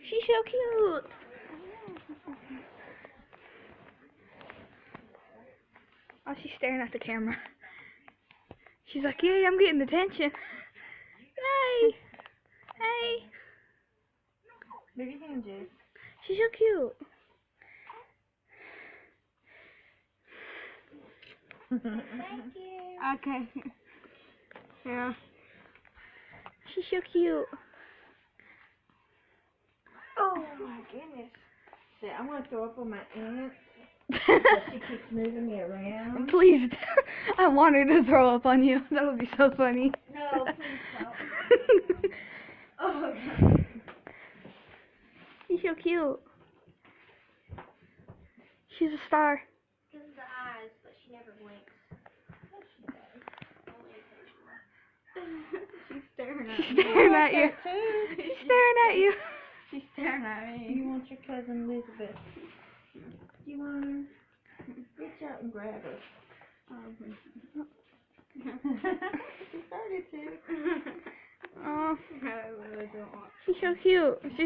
She's so cute. Oh, she's staring at the camera. She's like, yay, I'm getting attention. Yay. Hey. Move your hand, Jay. She's so cute. Thank you. Okay. Yeah. She's so cute. Oh my goodness. See, I'm gonna throw up on my aunt. She keeps moving me around. Please. I want her to throw up on you. That would be so funny. No, please don't. Oh God. She's so cute. She's a star. Because of the eyes, but she never blinks. She's staring at She's me. staring at you. Too. She's staring at you. She's staring at me. You want your cousin Elizabeth? You want her? Reach out and grab her. She started to. Oh, I really don't want. she's so cute.